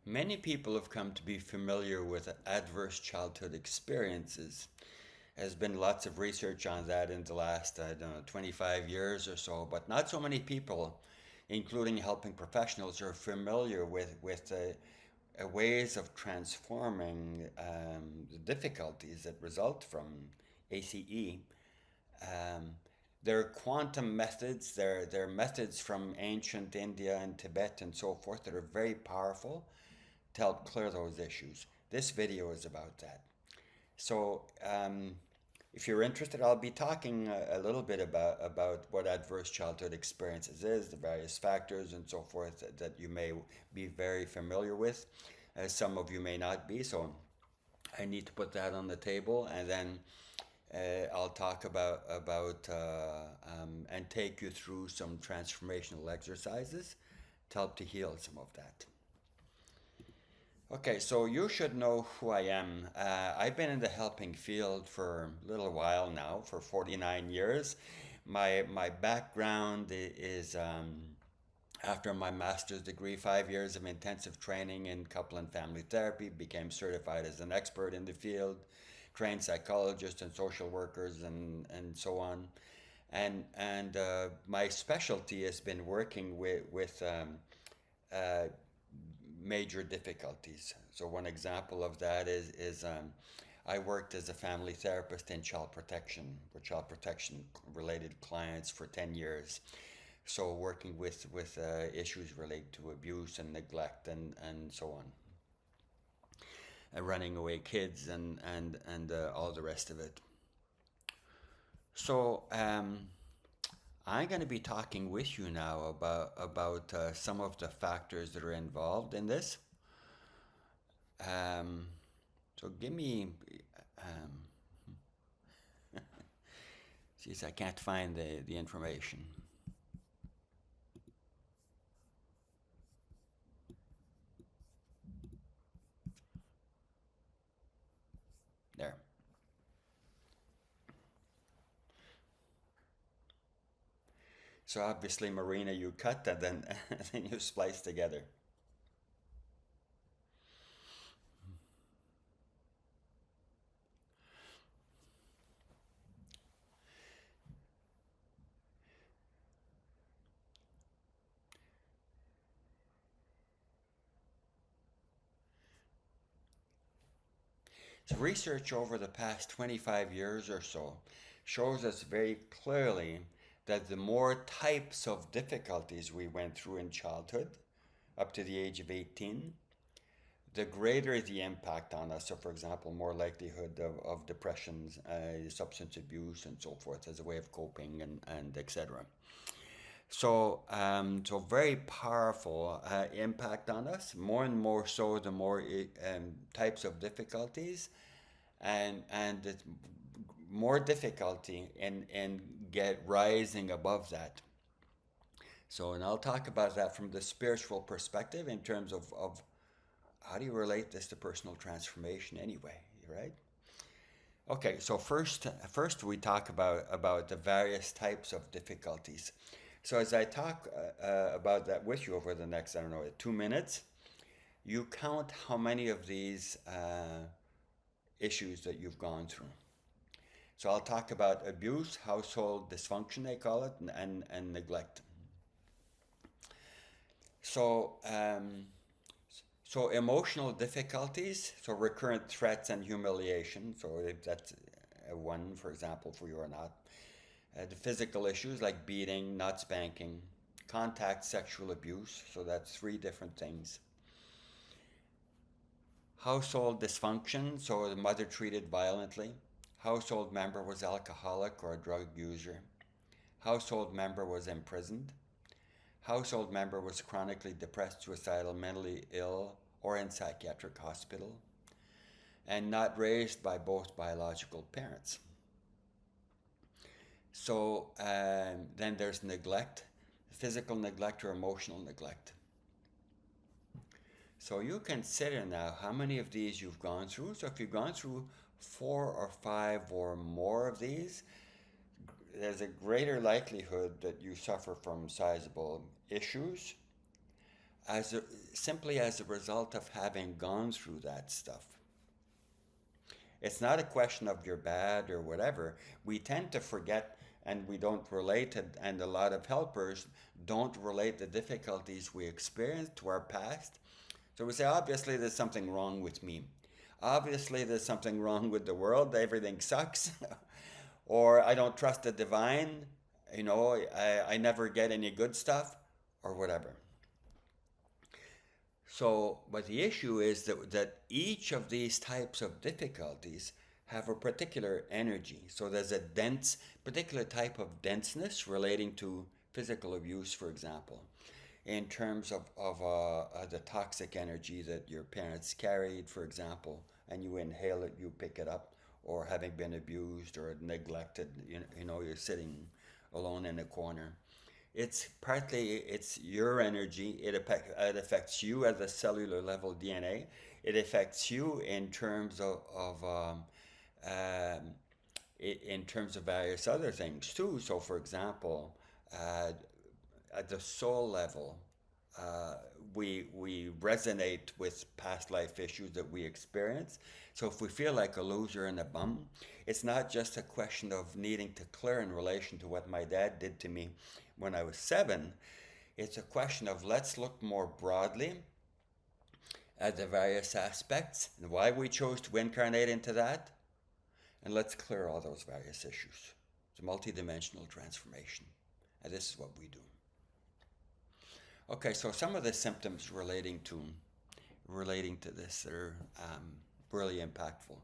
Many people have come to be familiar with adverse childhood experiences. There's been lots of research on that in the last, I don't know, 25 years or so, but not so many people, including helping professionals, are familiar with ways of transforming the difficulties that result from ACE. Um, there are quantum methods, there are methods from ancient India and Tibet and so forth that are very powerful to help clear those issues. This video is about that. So, if you're interested, I'll be talking a little bit about what adverse childhood experiences is, the various factors and so forth that you may be very familiar with. Some of you may not be, so I need to put that on the table, and then I'll talk about and take you through some transformational exercises to help to heal some of that. Okay, so you should know who I am. I've been in the helping field for a little while now, for 49 years. My background is after my master's degree, 5 years of intensive training in couple and family therapy, became certified as an expert in the field, trained psychologists and social workers and so on. And my specialty has been working with uh, major difficulties. So one example of that is I worked as a family therapist in child protection for child protection related clients for 10 years. So working with issues related to abuse and neglect and so on, running away kids and all the rest of it. So I'm going to be talking with you now about some of the factors that are involved in this. Um, so give me, um, geez, I can't find the information. There. So obviously, Marina, you cut and then and then you splice together. So research over the past 25 years or so shows us very clearly that the more types of difficulties we went through in childhood, up to the age of 18, the greater the impact on us. So, for example, more likelihood of depressions, substance abuse, and so forth as a way of coping and etc. So very powerful impact on us. More and more so, the more types of difficulties, and it's more difficulty in get rising above that. So, and I'll talk about that from the spiritual perspective in terms of how do you relate this to personal transformation anyway, right? Okay, so first we talk about the various types of difficulties. So as I talk about that with you over the next, I don't know, 2 minutes, you count how many of these issues that you've gone through. So I'll talk about abuse, household dysfunction, they call it, and neglect. So, so emotional difficulties, so recurrent threats and humiliation. So if that's a one, for example, for you or not. The physical issues like beating, not spanking, contact sexual abuse. So that's three different things. Household dysfunction, so the mother treated violently. Household member was alcoholic or a drug user. Household member was imprisoned. Household member was chronically depressed, suicidal, mentally ill, or in psychiatric hospital, and not raised by both biological parents. So then there's neglect, physical neglect or emotional neglect. So you consider now how many of these you've gone through. So if you've gone through 4 or 5 or more of these, there's a greater likelihood that you suffer from sizable issues. as a, simply as a result of having gone through that stuff. It's not a question of you're bad or whatever. We tend to forget and we don't relate it, and a lot of helpers don't relate the difficulties we experience to our past. So we say, obviously, there's something wrong with me. Obviously, there's something wrong with the world. Everything sucks. Or I don't trust the divine. I never get any good stuff or whatever. So, but the issue is that each of these types of difficulties have a particular energy. So there's a particular type of denseness relating to physical abuse, for example, in terms of the toxic energy that your parents carried, for example, and you inhale it, you pick it up, or having been abused or neglected, you're sitting alone in a corner. It's your energy. It affects you at the cellular level DNA. It affects you in terms um, in terms of various other things too. So, for example, uh, at the soul level, uh, we resonate with past life issues that we experience. So if we feel like a loser and a bum, it's not just a question of needing to clear in relation to what my dad did to me when I was 7. It's a question of let's look more broadly at the various aspects and why we chose to incarnate into that, and let's clear all those various issues. It's a multidimensional transformation, and this is what we do. Okay, so some of the symptoms relating to this are really impactful,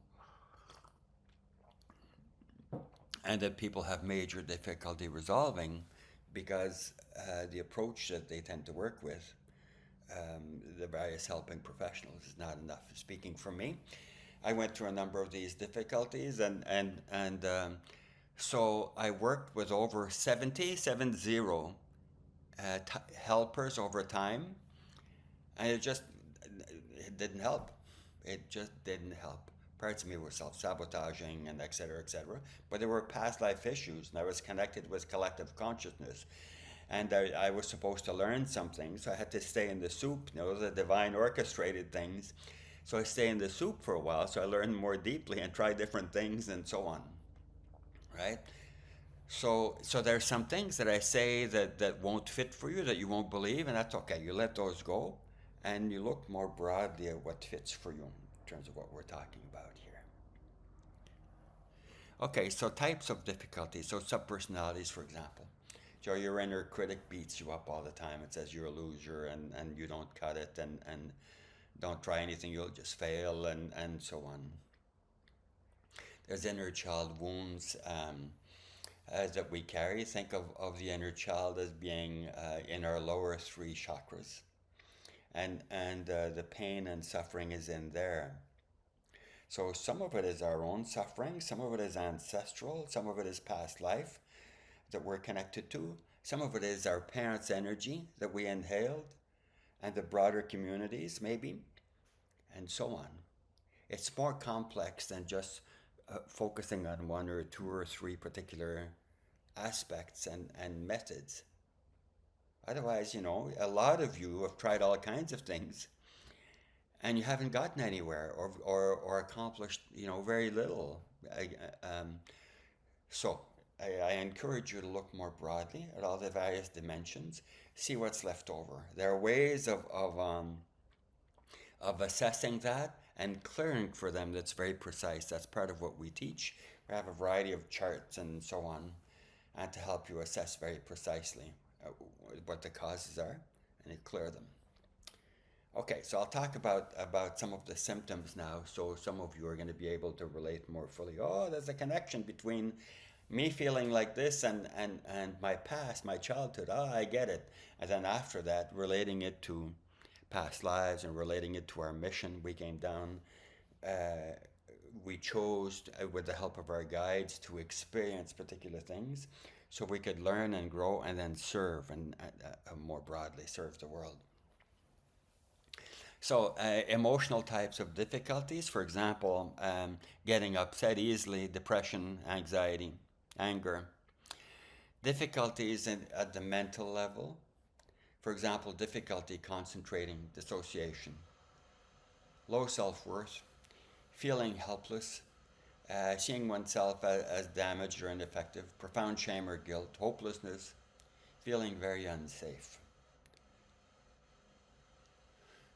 and that people have major difficulty resolving because the approach that they tend to work with, the various helping professionals, is not enough. Speaking for me, I went through a number of these difficulties, and so I worked with over 70 helpers over time, and it didn't help. It just didn't help. Parts of me were self-sabotaging and et cetera, et cetera. But there were past life issues, and I was connected with collective consciousness. And I was supposed to learn something, so I had to stay in the soup. The divine orchestrated things. So I stayed in the soup for a while, so I learned more deeply and tried different things and so on. Right? So there's some things that I say that won't fit for you, that you won't believe, and that's okay. You let those go, and you look more broadly at what fits for you in terms of what we're talking about here. Okay, so types of difficulties. So subpersonalities, for example. So your inner critic beats you up all the time. It says you're a loser and you don't cut it and don't try anything, you'll just fail, and so on. There's inner child wounds. That we carry. Think of the inner child as being in our lower 3 chakras. And the pain and suffering is in there. So some of it is our own suffering, some of it is ancestral, some of it is past life that we're connected to, some of it is our parents' energy that we inhaled, and the broader communities maybe, and so on. It's more complex than just focusing on 1 or 2 or 3 particular aspects and methods. Otherwise, a lot of you have tried all kinds of things and you haven't gotten anywhere or accomplished, very little. So I encourage you to look more broadly at all the various dimensions, see what's left over. There are ways of assessing that and clearing for them that's very precise. That's part of what we teach. We have a variety of charts and so on, and to help you assess very precisely what the causes are and to clear them. Okay, so I'll talk about some of the symptoms now, so some of you are going to be able to relate more fully. Oh, there's a connection between me feeling like this and my past, my childhood. Oh, I get it. And then after that, relating it to past lives and relating it to our mission. We came down, we chose, with the help of our guides, to experience particular things so we could learn and grow and then serve and more broadly serve the world. So emotional types of difficulties, for example, getting upset easily, depression, anxiety, anger. Difficulties at the mental level, For example, difficulty concentrating, dissociation, low self-worth, feeling helpless, seeing oneself as damaged or ineffective, profound shame or guilt, hopelessness, feeling very unsafe.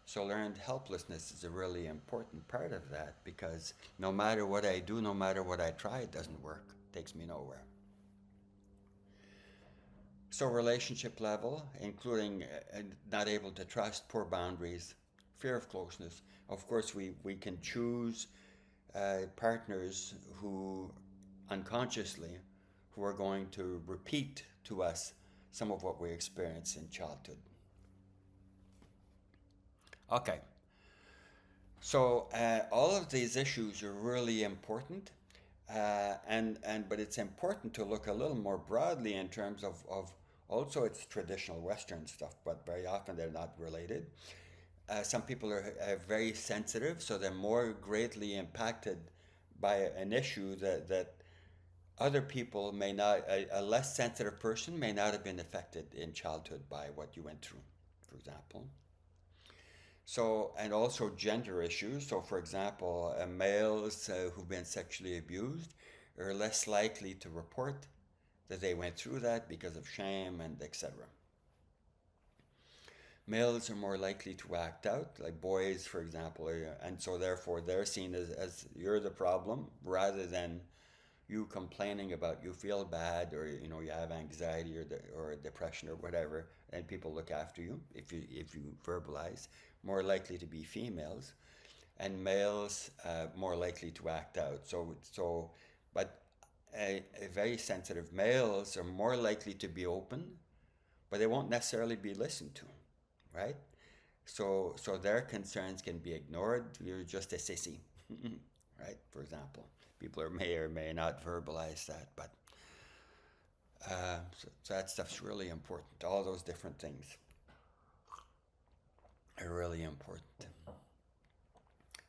So learned helplessness is a really important part of that, because no matter what I do, no matter what I try, it doesn't work. It takes me nowhere. So relationship level, including not able to trust, poor boundaries, fear of closeness. Of course, we can choose partners who unconsciously who are going to repeat to us some of what we experienced in childhood. Okay, so all of these issues are really important, but it's important to look a little more broadly in terms of also it's traditional Western stuff, but very often they're not related. Some people are very sensitive, so they're more greatly impacted by an issue that other people may not, a less sensitive person may not have been affected in childhood by what you went through, for example. So, and also gender issues. So, for example, males who've been sexually abused are less likely to report that they went through that because of shame and etc. Males are more likely to act out, like boys, for example, and so therefore they're seen as you're the problem rather than you complaining about you feel bad or you have anxiety or depression or whatever, and people look after you if you verbalize. More likely to be females, and males more likely to act out. But very sensitive males are more likely to be open, but they won't necessarily be listened to, right? So their concerns can be ignored. You're just a sissy, right? For example, people may or may not verbalize that, but so that stuff's really important. All those different things are really important.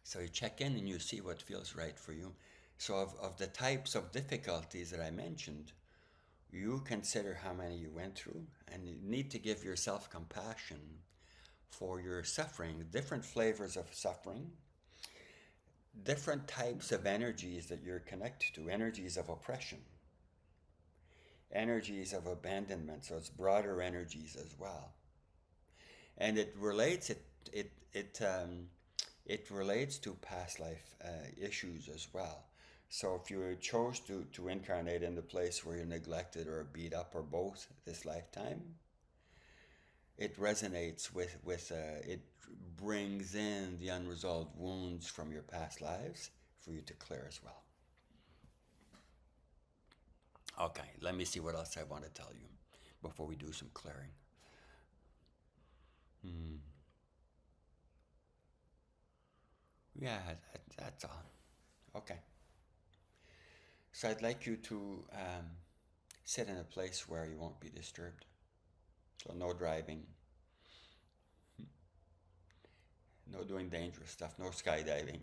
So you check in and you see what feels right for you. So of the types of difficulties that I mentioned, you consider how many you went through, and you need to give yourself compassion for your suffering, different flavors of suffering, different types of energies that you're connected to, energies of oppression, energies of abandonment, so it's broader energies as well. And it relates it relates to past life issues as well. So if you chose to incarnate in the place where you're neglected or beat up or both this lifetime, it resonates with it brings in the unresolved wounds from your past lives for you to clear as well. Okay, let me see what else I want to tell you before we do some clearing. Yeah, that's all. Okay. So I'd like you to sit in a place where you won't be disturbed. So no driving, no doing dangerous stuff, no skydiving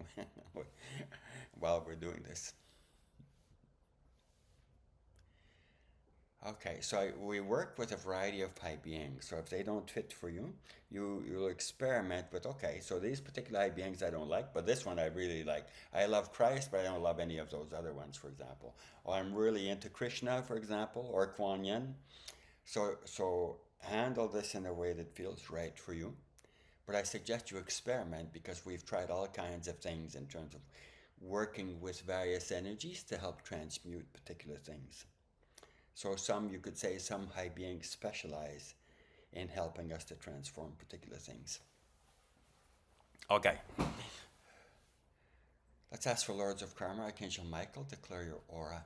while we're doing this. Okay, so we work with a variety of high beings. So if they don't fit for you, you'll experiment with, okay, so these particular high beings I don't like, but this one I really like. I love Christ, but I don't love any of those other ones, for example. Or I'm really into Krishna, for example, or Kuan Yin. So handle this in a way that feels right for you. But I suggest you experiment, because we've tried all kinds of things in terms of working with various energies to help transmute particular things. So you could say some high beings specialize in helping us to transform particular things. Okay. Let's ask for Lords of Karma, Archangel Michael, to clear your aura,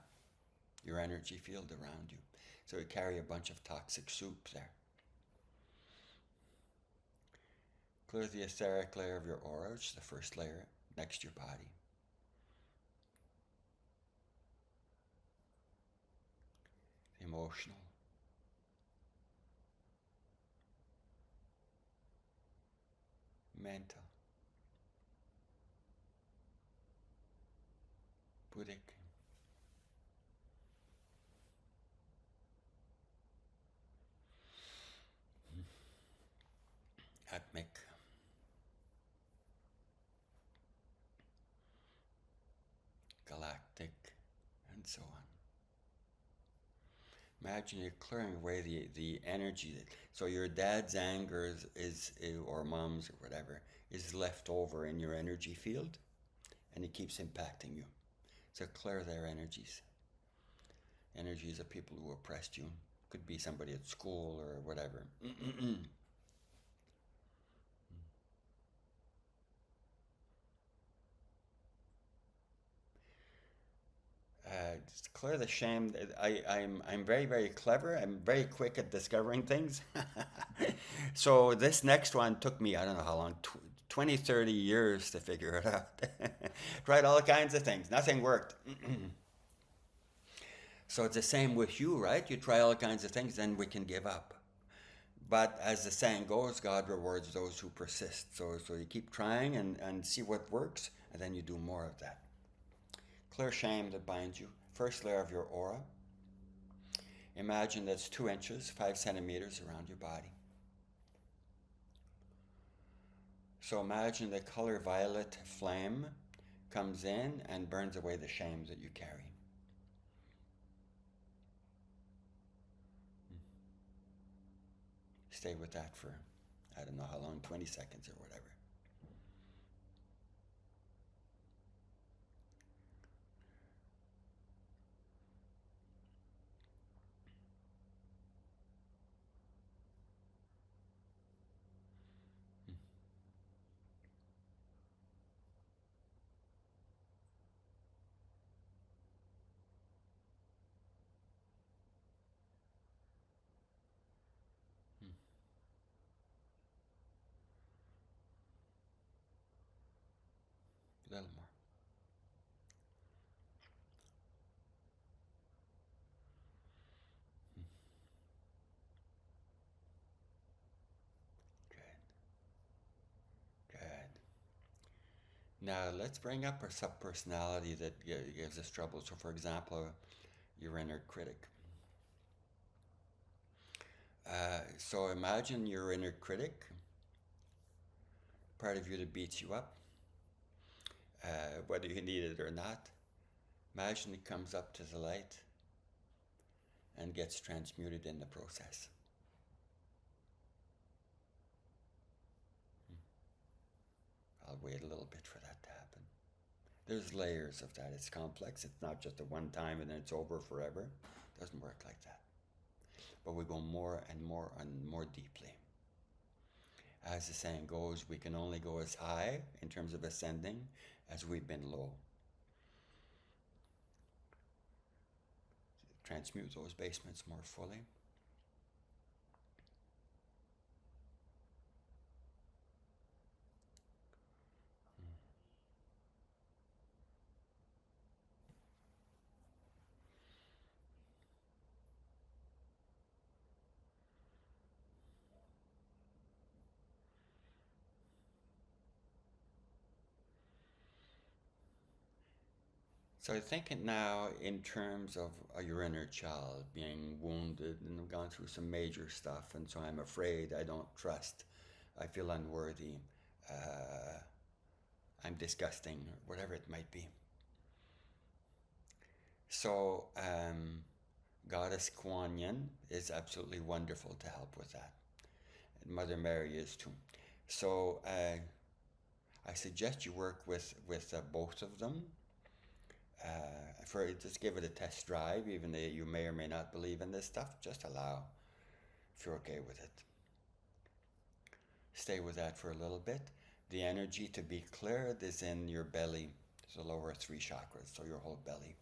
your energy field around you. So you carry a bunch of toxic soup there. Clear the etheric layer of your aura, which is the first layer next to your body. The emotional. Mental. Buddhic. atmic, galactic, and so on. Imagine you're clearing away the energy. So your dad's anger or mom's or whatever, is left over in your energy field, and it keeps impacting you. So clear their energies. Energies of people who oppressed you. Could be somebody at school or whatever. Just clear the shame. I'm very, very clever. I'm very quick at discovering things. So this next one took me, I don't know how long, 20, 30 years to figure it out. Tried all kinds of things. Nothing worked. So it's the same with you, right? You try all kinds of things, then we can give up. But as the saying goes, God rewards those who persist. So you keep trying and see what works, and then you do more of that. Clear shame that binds you. First layer of your aura. Imagine that's 2 inches, 5 centimeters around your body. So imagine the color violet flame comes in and burns away the shame that you carry. Stay with that for, I don't know how long, 20 seconds or whatever. A little more. Good. Good. Now let's bring up our subpersonality that gives us trouble. So for example, your inner critic. So imagine your inner critic, part of you that beats you up, whether you need it or not. Imagine it comes up to the light and gets transmuted in the process. I'll wait a little bit for that to happen. There's layers of that. It's complex. It's not just a one time and then it's over forever. It doesn't work like that. But we go more and more and more deeply. As the saying goes, we can only go as high in terms of ascending as we've been low. Transmute those basements more fully. So think it now in terms of your inner child being wounded and gone through some major stuff, and so I'm afraid, I don't trust, I feel unworthy, I'm disgusting, or whatever it might be. So Goddess Kuan Yin is absolutely wonderful to help with that. And Mother Mary is too. So I suggest you work with both of them. Just give it a test drive, even though you may or may not believe in this stuff. Just allow, if you're okay with it. Stay with that for a little bit. The energy to be cleared is in your belly, the lower 3 chakras, so your whole belly.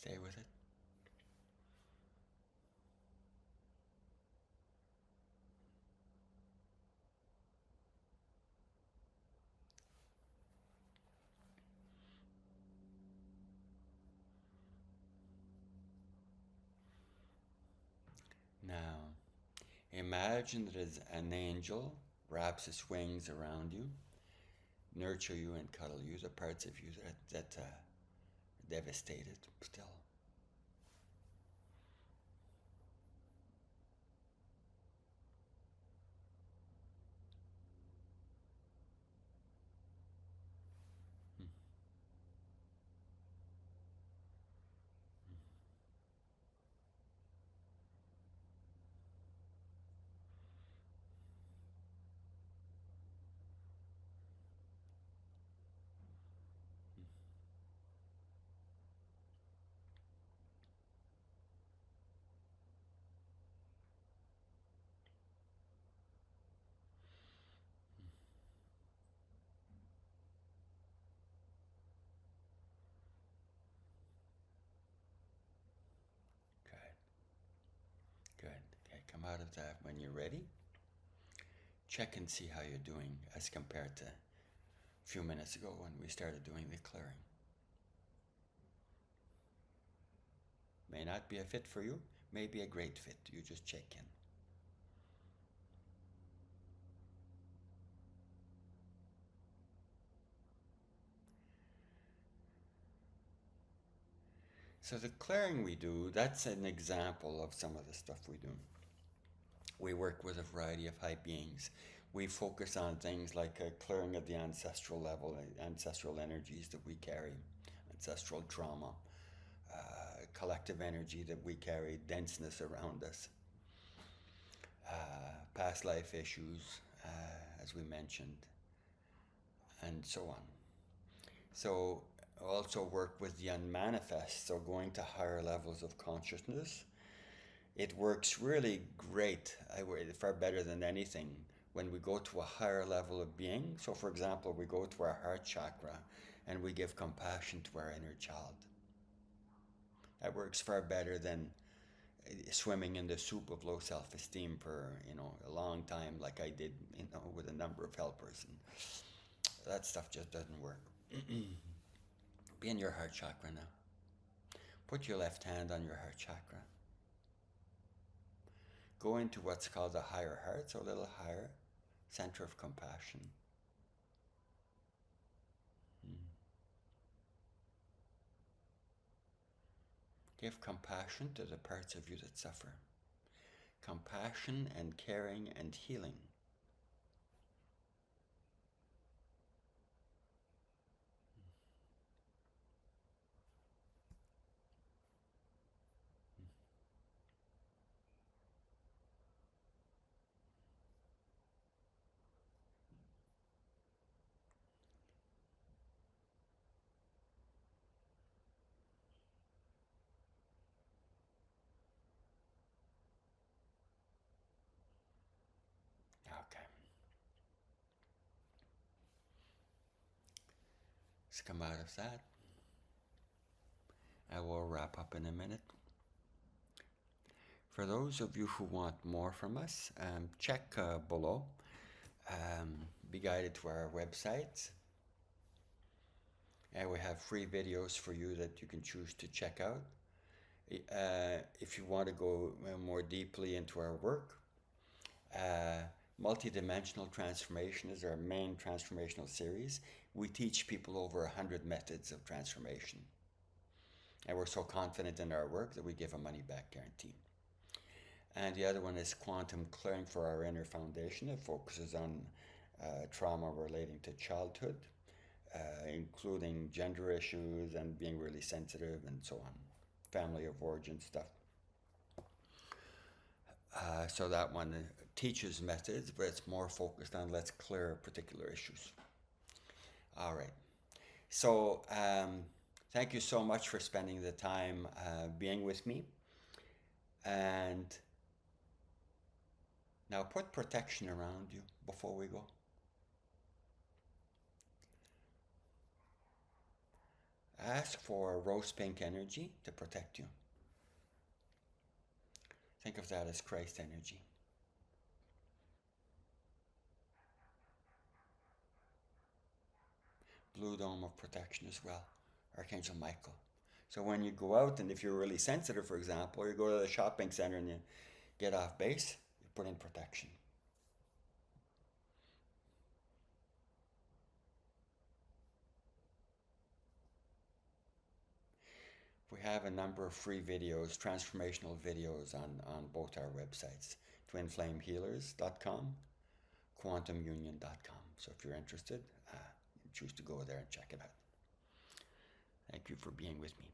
Stay with it. Now, imagine that as an angel wraps its wings around you, nurture you and cuddle you, the parts of you that are devastated still. Good, good. Okay, come out of that when you're ready. Check and see how you're doing as compared to a few minutes ago when we started doing the clearing. May not be a fit for you, may be a great fit. You just check in. So the clearing we do, that's an example of some of the stuff we do. We work with a variety of high beings. We focus on things like a clearing of the ancestral level, ancestral energies that we carry, ancestral trauma, collective energy that we carry, denseness around us, past life issues, as we mentioned, and so on. So also work with the unmanifest, so going to higher levels of consciousness. It works really great, far better than anything, when we go to a higher level of being. So for example, we go to our heart chakra and we give compassion to our inner child. That works far better than swimming in the soup of low self-esteem for a long time, like I did with a number of helpers, and that stuff just doesn't work. Be in your heart chakra now. Put your left hand on your heart chakra. Go into what's called the higher heart, so a little higher, center of compassion. Give compassion to the parts of you that suffer. Compassion and caring and healing. Okay. Let's come out of that. I will wrap up in a minute. For those of you who want more from us, check below. Be guided to our website. And we have free videos for you that you can choose to check out. If you want to go more deeply into our work, Multidimensional Transformation is our main transformational series. We teach people over 100 methods of transformation. And we're so confident in our work that we give a money-back guarantee. And the other one is Quantum Clearing for Our Inner Foundation. It focuses on trauma relating to childhood, including gender issues and being really sensitive and so on. Family of origin stuff. So that one teaches methods, but it's more focused on let's clear particular issues. All right. So thank you so much for spending the time being with me. And now put protection around you before we go. Ask for rose pink energy to protect you. Think of that as Christ energy. Blue dome of protection as well, Archangel Michael. So when you go out, and if you're really sensitive, for example, or you go to the shopping center and you get off base, you put in protection. We have a number of free videos, transformational videos on both our websites, twinflamehealers.com, quantumunion.com. So if you're interested, choose to go there and check it out. Thank you for being with me.